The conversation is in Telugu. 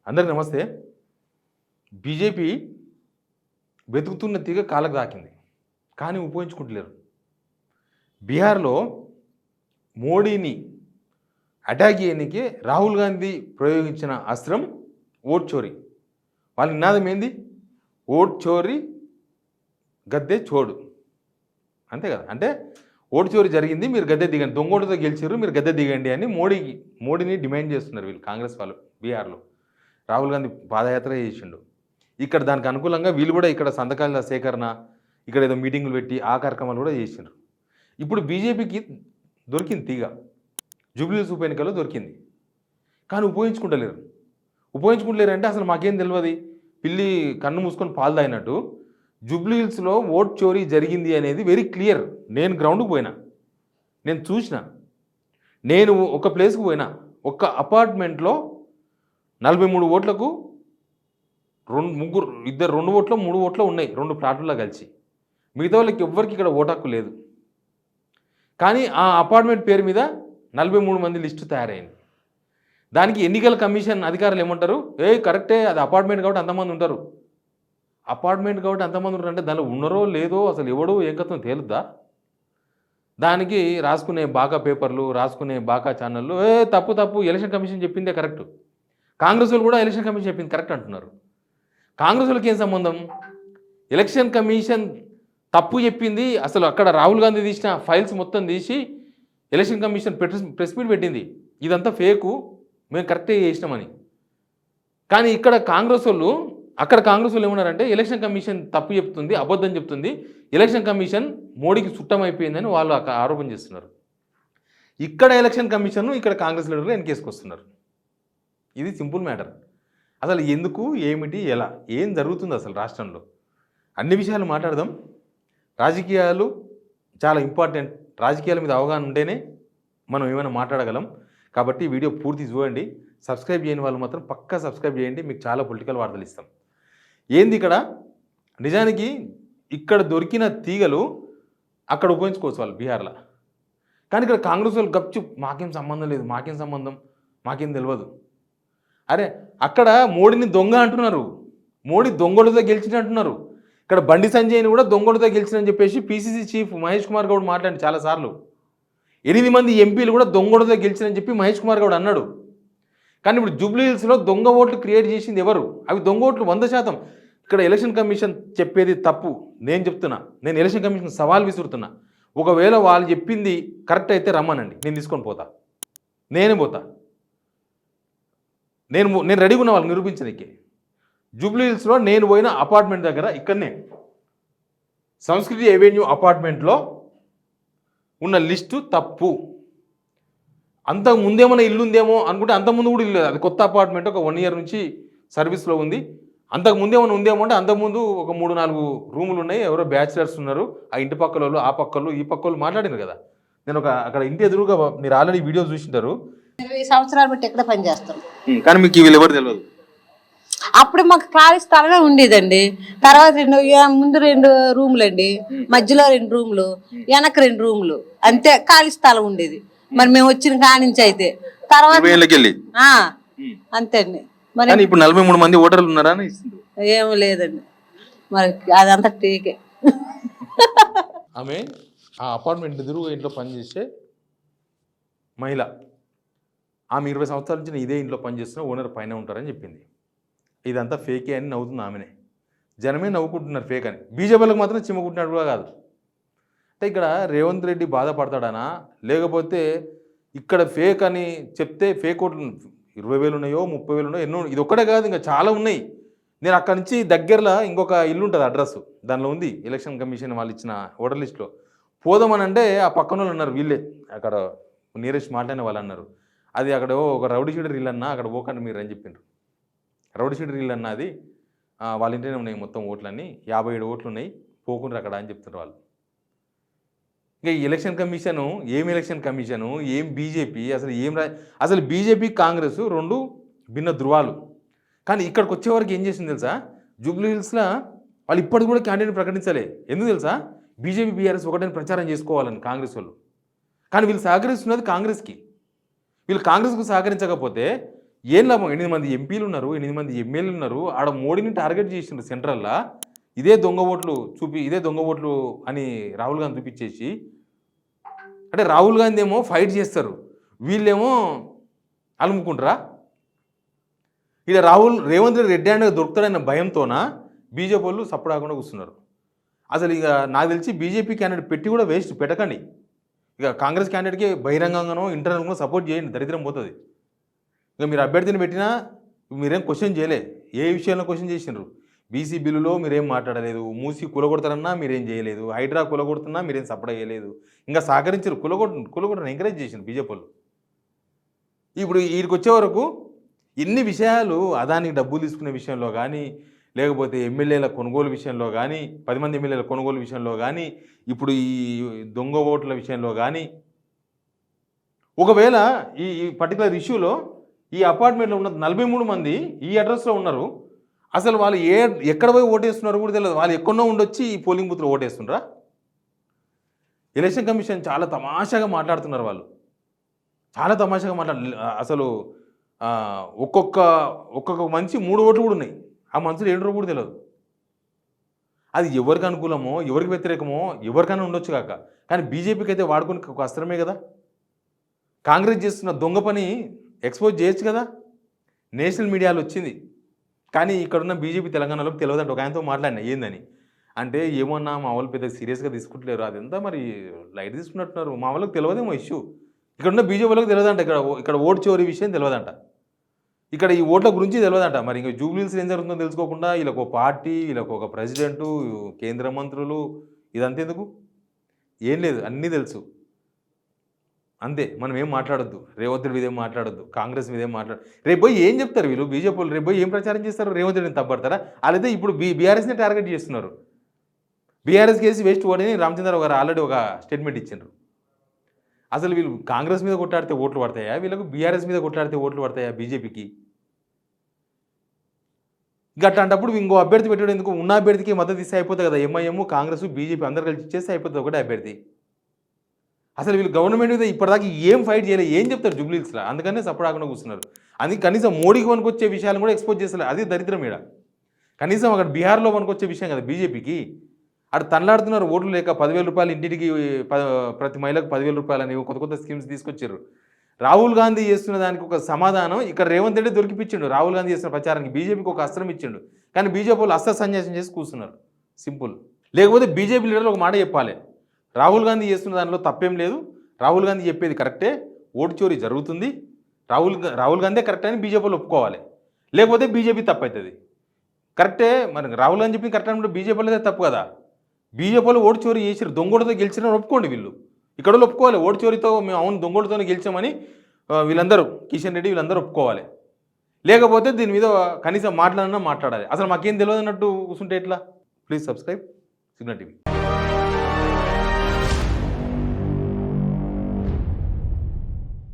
అందరికి నమస్తే. బీజేపీ వెతుకుతున్న తీగ కాళ్ళకు తాకింది, కానీ ఉపయోగించుకుంటలేరు. బీహార్లో మోడీని అటాక్ చేయడానికి రాహుల్ గాంధీ ప్రయోగించిన అస్త్రం ఓట్ చోరీ. వాళ్ళ నినాదం ఏంది? ఓట్ చోరీ గద్దె చోడు, అంతే కదా. అంటే ఓటు చోరీ జరిగింది, మీరు గద్దె దిగండి, దొంగోటుతో గెలిచారు, మీరు గద్దె దిగండి అని మోడీని డిమాండ్ చేస్తున్నారు వీళ్ళు, కాంగ్రెస్ వాళ్ళు. బీహార్లో రాహుల్ గాంధీ పాదయాత్ర చేసిండు. ఇక్కడ దానికి అనుకూలంగా వీళ్ళు కూడా ఇక్కడ సంతకాల సేకరణ, ఇక్కడ ఏదో మీటింగులు పెట్టి ఆ కార్యక్రమాలు కూడా చేసిండ్రు. ఇప్పుడు బీజేపీకి దొరికింది తీగ, జూబ్లీహిల్స్ ఉప ఎన్నికల్లో దొరికింది, కానీ ఉపయోగించుకుంటలేరు అంటే అసలు మాకేం తెలియదు. పిల్లి కన్ను మూసుకొని పాలు తాగినట్టు జూబ్లీహిల్స్లో ఓట్ చోరీ జరిగింది అనేది వెరీ క్లియర్. నేను గ్రౌండ్కి పోయినా, నేను చూసిన, నేను ఒక ప్లేస్కి పోయినా, ఒక అపార్ట్మెంట్లో 43 ఓట్లకు ఇద్దరు 2 ఓట్లు 3 ఓట్లు ఉన్నాయి, 2 ప్లాట్లలో కలిసి. మిగతా వాళ్ళకి ఎవ్వరికి ఇక్కడ ఓటాకు లేదు. కానీ ఆ అపార్ట్మెంట్ పేరు మీద 43 మంది లిస్టు తయారైంది. దానికి ఎన్నికల కమిషన్ అధికారులు ఏమంటారు? కరెక్టే, అది అపార్ట్మెంట్ కాబట్టి అంతమంది ఉంటారు. అపార్ట్మెంట్ కాబట్టి అంతమంది ఉంటారు అంటే దానిలో ఉన్నారో లేదో అసలు ఎవడో ఏం కథం తేలుద్దా? దానికి రాసుకునే బాకా పేపర్లు, రాసుకునే బాకా ఛానళ్ళు తప్పు ఎలక్షన్ కమిషన్ చెప్పిందే కరెక్ట్. కాంగ్రెస్ వాళ్ళు కూడా ఎలక్షన్ కమిషన్ చెప్పింది కరెక్ట్ అంటున్నారు. కాంగ్రెస్ వాళ్ళకి ఏం సంబంధం? ఎలక్షన్ కమిషన్ తప్పు చెప్పింది. అసలు అక్కడ రాహుల్ గాంధీ తీసిన ఫైల్స్ మొత్తం తీసి ఎలక్షన్ కమిషన్ ప్రెస్ మీట్ పెట్టింది, ఇదంతా ఫేకు, మేము కరెక్టే చేసినామని. కానీ ఇక్కడ కాంగ్రెస్ వాళ్ళు ఏమన్నారంటే ఎలక్షన్ కమిషన్ తప్పు చెప్తుంది, అబద్ధం చెప్తుంది, ఎలక్షన్ కమిషన్ మోడీకి చుట్టమైపోయిందని వాళ్ళు ఆరోపణ చేస్తున్నారు. ఇక్కడ ఎలక్షన్ కమిషన్, ఇక్కడ కాంగ్రెస్ లీడర్లు వెనకేసుకొస్తున్నారు. ఇది సింపుల్ మ్యాటర్. అసలు ఎందుకు, ఏమిటి, ఎలా, ఏం జరుగుతుంది అసలు రాష్ట్రంలో, అన్ని విషయాలు మాట్లాడదాం. రాజకీయాలు చాలా ఇంపార్టెంట్. రాజకీయాల మీద అవగాహన ఉంటేనే మనం ఏమైనా మాట్లాడగలం. కాబట్టి వీడియో పూర్తి చూడండి. సబ్స్క్రైబ్ చేయని వాళ్ళు మాత్రం పక్కా సబ్స్క్రైబ్ చేయండి, మీకు చాలా పొలిటికల్ వార్తలు ఇస్తాం. ఏంది ఇక్కడ నిజానికి ఇక్కడ దొరికిన తీగలు అక్కడ ఉపయోగించుకోవచ్చు వాళ్ళు బీహార్లో. కానీ ఇక్కడ కాంగ్రెస్ వాళ్ళు గప్చు, మాకేం సంబంధం లేదు, మాకేం తెలియదు. అరే అక్కడ మోడీని దొంగ అంటున్నారు, మోడీ దొంగలతో గెలిచిన అంటున్నారు. ఇక్కడ బండి సంజయ్ని కూడా దొంగలతో గెలిచినని చెప్పేసి పీసీసీ చీఫ్ మహేష్ కుమార్ గౌడ్ మాట్లాడి చాలాసార్లు. 8 మంది ఎంపీలు కూడా దొంగలతో గెలిచినని చెప్పి మహేష్ కుమార్ గౌడ్ అన్నాడు. కానీ ఇప్పుడు జూబ్లీహిల్స్లో దొంగ ఓట్లు క్రియేట్ చేసింది ఎవరు? అవి దొంగ ఓట్లు 100%. ఇక్కడ ఎలక్షన్ కమిషన్ చెప్పేది తప్పు, నేను చెప్తున్నా, నేను ఎలక్షన్ కమిషన్ సవాల్ విసురుతున్నా. ఒకవేళ వాళ్ళు చెప్పింది కరెక్ట్ అయితే రమ్మనండి, నేను తీసుకొని పోతా, నేనే పోతా. నేను రెడీగా ఉన్న వాళ్ళకి నిరూపించడానికి. జూబ్లీహిల్స్లో నేను పోయిన అపార్ట్మెంట్ దగ్గర, ఇక్కడనే సంస్కృతి ఎవెన్యూ అపార్ట్మెంట్లో ఉన్న లిస్టు తప్పు. అంతకు ముందేమన్నా ఇల్లు ఉందేమో అనుకుంటే అంతకుముందు కూడా ఇల్లు లేదు, అది కొత్త అపార్ట్మెంట్, ఒక 1 ఇయర్ నుంచి సర్వీస్లో ఉంది. అంతకు ముందేమన్నా ఉందేమో అంటే అంతకుముందు ఒక 3-4 రూములు ఉన్నాయి, ఎవరో బ్యాచిలర్స్ ఉన్నారు, ఆ ఇంటి పక్కల ఆ పక్కలు ఈ పక్కలు మాట్లాడినారు కదా. నేను అక్కడ ఇంటి ఎదురుగా, మీరు ఆల్రెడీ వీడియో చూసింటారు, 20 సంవత్సరాలు బట్టి ఎక్కడ పనిచేస్తాం. కానీ మీకు వీళ్ళు ఎవరు తెలియదు. అప్పుడు మాకు ఖాళీ స్థలమే ఉండేదండి. తర్వాత ముందు 2 రూములు అండి, మధ్యలో 2 రూములు, వెనక 2 రూములు, అంతే ఖాళీ స్థలం ఉండేది. మరి మేము వచ్చిన కానించి అయితే తర్వాత అంతే అండి. మరి ఇప్పుడు 43 మంది ఓటర్లు ఉన్నారా? ఏమీ లేదండి, మరి అదంతా టీకే. ఆమె ఆ అపార్ట్మెంట్ ఎదురుగా ఇంట్లో పనిచేసే మహిళ, ఆమె 20 సంవత్సరాల నుంచి ఇదే ఇంట్లో పనిచేస్తున్న ఓనర్ పైన ఉంటారని చెప్పింది. ఇదంతా ఫేకే అని నవ్వుతుంది ఆమెనే. జనమే నవ్వుకుంటున్నారు ఫేక్ అని. బీజేపీలకు మాత్రం చిమ్మకుంటున్నాడు కూడా కాదు. అంటే ఇక్కడ రేవంత్ రెడ్డి బాధపడతాడానా, లేకపోతే ఇక్కడ ఫేక్ అని చెప్తే ఫేక్ ఓట్లు 20,000 ఉన్నాయో 30,000 ఉన్నాయో ఎన్నో, ఇది ఒక్కటే కాదు, ఇంకా చాలా ఉన్నాయి. నేను అక్కడి నుంచి దగ్గరలో ఇంకొక ఇల్లు ఉంటుంది, అడ్రస్ దానిలో ఉంది, ఎలక్షన్ కమిషన్ వాళ్ళు ఇచ్చిన ఓటర్ లిస్ట్లో. పోదామని అంటే ఆ పక్కన వాళ్ళు అన్నారు, వీళ్ళే అక్కడ నియరెస్ట్ మాట్లాడిన వాళ్ళు అన్నారు, అది అక్కడ ఒక రౌడీ షీటర్ ఇల్లు అన్నా, అక్కడ పోకండి మీరు అని చెప్పిండ్రు. రౌడీ షీటర్ ఇల్లు అన్న అది, వాళ్ళ ఇంటనే ఉన్నాయి మొత్తం ఓట్లన్నీ, 57 ఓట్లు ఉన్నాయి, పోకుండా అక్కడ అని చెప్తున్నారు వాళ్ళు. ఇంకా ఈ ఎలక్షన్ కమిషను ఏం ఎలక్షన్ కమిషను, ఏం బీజేపీ, అసలు బీజేపీ కాంగ్రెస్ 2 భిన్న ధృవాలు. కానీ ఇక్కడికి వచ్చేవరకు ఏం చేసింది తెలుసా? జూబ్లీహిల్స్లో వాళ్ళు ఇప్పటికి కూడా క్యాండిడేట్ ప్రకటించలే. ఎందుకు తెలుసా? బీజేపీ బీఆర్ఎస్ ఒకటని ప్రచారం చేసుకోవాలని కాంగ్రెస్ వాళ్ళు. కానీ వీళ్ళు సహకరిస్తున్నది కాంగ్రెస్కి. వీళ్ళు కాంగ్రెస్కు సహకరించకపోతే ఏం లాభం? 8 మంది ఎంపీలు ఉన్నారు, 8 మంది ఎమ్మెల్యేలు ఉన్నారు. ఆడ మోడీని టార్గెట్ చేసిండ్రు సెంట్రల్‌లా. ఇదే దొంగ ఓట్లు అని రాహుల్ గాంధీ చూపించేసి, అంటే రాహుల్ గాంధీ ఏమో ఫైట్ చేస్తారు, వీళ్ళేమో అలుముకుంటారా? ఇక రేవంత్ రెడ్డి రెడ్ హ్యాండ్‌గా దొరుకుతాడన్న భయంతోన బీజేపీ వాళ్ళు సప్పుడాకుండా కూర్చున్నారు. అసలు ఇక నాకు తెలిసి బీజేపీ క్యాండిడేట్ పెట్టి కూడా వేస్ట్, పెట్టకండి. ఇక కాంగ్రెస్ క్యాండిడేట్కి బహిరంగంగానో ఇంటర్నల్గా సపోర్ట్ చేయండి, దరిద్రం పోతుంది. ఇక మీరు అభ్యర్థిని పెట్టినా మీరేం క్వశ్చన్ చేయలే. ఏ విషయంలో క్వశ్చన్ చేసినారు? బీసీ బిల్లులో మీరేం మాట్లాడలేదు, మూసి కూలగొడతారన్నా మీరేం చేయలేదు, హైడ్రా కూలగొడుతున్నా మీరేం సపోర్ట్ చేయలేదు, ఇంకా సహకరించారు, కూలగొట్టని ఎంకరేజ్ చేసిండ్రు బీజేపీ వాళ్ళు. ఇప్పుడు వీడికి వచ్చే వరకు ఎన్ని విషయాలు, అదానికి డబ్బులు తీసుకునే విషయంలో కానీ, లేకపోతే ఎమ్మెల్యేల కొనుగోలు విషయంలో కానీ, 10 మంది ఎమ్మెల్యేల కొనుగోలు విషయంలో కానీ, ఇప్పుడు ఈ దొంగ ఓట్ల విషయంలో కానీ, ఒకవేళ ఈ పర్టికులర్ ఇష్యూలో ఈ అపార్ట్మెంట్లో ఉన్న 43 మంది ఈ అడ్రస్లో ఉన్నారు. అసలు వాళ్ళు ఎక్కడ పోయి ఓటేస్తున్నారో కూడా తెలియదు. వాళ్ళు ఎక్కడో ఉండొచ్చి ఈ పోలింగ్ బూత్లో ఓటేస్తున్నారా? ఎలక్షన్ కమిషన్ చాలా తమాషాగా మాట్లాడుతున్నారు వాళ్ళు, చాలా తమాషాగా అసలు ఒక్కొక్క మనిషి 3 ఓట్లు కూడా ఉన్నాయి. ఆ మనుషులు ఏంటో కూడా తెలియదు. అది ఎవరికి అనుకూలమో, ఎవరికి వ్యతిరేకమో ఎవరికైనా ఉండొచ్చు కాక, కానీ బీజేపీకి అయితే వాడుకుని ఒక అస్త్రమే కదా. కాంగ్రెస్ చేస్తున్న దొంగ పని ఎక్స్పోజ్ చేయొచ్చు కదా, నేషనల్ మీడియాలో వచ్చింది. కానీ ఇక్కడున్న బీజేపీ తెలంగాణలోకి తెలియదంట. ఒక ఆయనతో మాట్లాడినా ఏందని అంటే, ఏమన్నా మా వాళ్ళు పెద్ద సీరియస్గా తీసుకుంటలేరు, అదంతా మరి లైట్ తీసుకున్నట్టున్నారు, మా వాళ్ళకి తెలియదేమో ఇష్యూ. ఇక్కడున్న బీజేపీ వాళ్ళకి తెలియదంట, ఇక్కడ ఓటు చోరీ విషయం తెలియదంట, ఇక్కడ ఈ ఓట్ల గురించి తెలియదంట. మరి ఇంకా జూబ్లీహిల్స్ ఏం జరుగుతుందో తెలుసుకోకుండా వీళ్ళకు ఒక పార్టీ, వీళ్ళకు ఒక ప్రెసిడెంటు, కేంద్ర మంత్రులు, ఇదంతా ఎందుకు? ఏం లేదు, అన్నీ తెలుసు అంతే. మనం ఏం మాట్లాడొద్దు, రేవంత్ రెడ్డి మీదేం మాట్లాడొద్దు, కాంగ్రెస్ మీదేం రేపు పోయి ఏం చెప్తారు వీళ్ళు బీజేపీ వాళ్ళు? రేపు పోయి ఏం ప్రచారం చేస్తారు? రేవంత్ రెడ్డిని తప్పడతారా? వాళ్ళైతే ఇప్పుడు బీఆర్ఎస్ని టార్గెట్ చేస్తున్నారు. బీఆర్ఎస్ కేసు వేస్ట్ ఓడని రామచంద్రరావు గారు ఆల్రెడీ ఒక స్టేట్మెంట్ ఇచ్చిండ్రు. అసలు వీళ్ళు కాంగ్రెస్ మీద కొట్లాడితే ఓట్లు పడతాయా, వీళ్ళకు బీఆర్ఎస్ మీద కొట్లాడితే ఓట్లు పడతాయా బీజేపీకి? అట్లాంటప్పుడు ఇంకో అభ్యర్థి పెట్టడం ఎందుకు? ఉన్న అభ్యర్థికి మద్దతు ఇస్తే అయిపోతుంది కదా. ఎంఐఎం, కాంగ్రెస్, బీజేపీ అందరు కలిసి ఇచ్చేస్తే అయిపోతుంది ఒకటే అభ్యర్థి. అసలు వీళ్ళు గవర్నమెంట్ మీద ఇప్పటిదాకా ఏం ఫైట్ చేయలేదు, ఏం చెప్తారు జూబ్లీహిల్స్లో? అందుకనే సపోర్ట్ ఆకుండా కూర్చున్నారు. అది కనీసం మోడీకి వనుకొచ్చే విషయాలను కూడా ఎక్స్పోజ్ చేస్తలేదు. అది దరిద్రం ఈడ. కనీసం అక్కడ బీహార్లో వనుకొచ్చే విషయం కదా బీజేపీకి. అక్కడ తనలాడుతున్నారు ఓట్లు లేక. 10,000 రూపాయలు ఇంటికి, ప్రతి మహిళకు 10,000 రూపాయలు అని కొత్త స్కీమ్స్ తీసుకొచ్చారు. రాహుల్ గాంధీ చేస్తున్న దానికి ఒక సమాధానం ఇక్కడ రేవంత్ రెడ్డి దొరికిపించిండు. రాహుల్ గాంధీ చేస్తున్న ప్రచారానికి బీజేపీకి ఒక అస్త్రం ఇచ్చిండు, కానీ బీజేపీ వాళ్ళు అస్త్ర సన్యాసం చేసి కూర్చున్నారు. సింపుల్. లేకపోతే బీజేపీ లీడర్లు ఒక మాట చెప్పాలి, రాహుల్ గాంధీ చేస్తున్న దానిలో తప్పేం లేదు, రాహుల్ గాంధీ చెప్పేది కరెక్టే, ఓటు చోరీ జరుగుతుంది, రాహుల్ గాంధీ కరెక్ట్ అని బీజేపీలో ఒప్పుకోవాలి. లేకపోతే బీజేపీ తప్పు అవుతుంది. కరెక్టే, మరి రాహుల్ గాంధీ చెప్పింది కరెక్ట్ అంటే బీజేపీలో తప్పు కదా. బీజేపీలో ఓటు చోరీ చేసారు, దొంగోడితో గెలిచినారు ఒప్పుకోండి. వీళ్ళు ఇక్కడ ఒప్పుకోవాలి, ఓటు చోరీతో మేము అవును దొంగోడితోనే గెలిచామని వీళ్ళందరూ, కిషన్ రెడ్డి వీళ్ళందరూ ఒప్పుకోవాలి. లేకపోతే దీని మీద కనీసం మాట్లాడాలి. అసలు మాకేం తెలియదు అన్నట్టు కూర్చుంటే ఎట్లా? Please subscribe signal TV.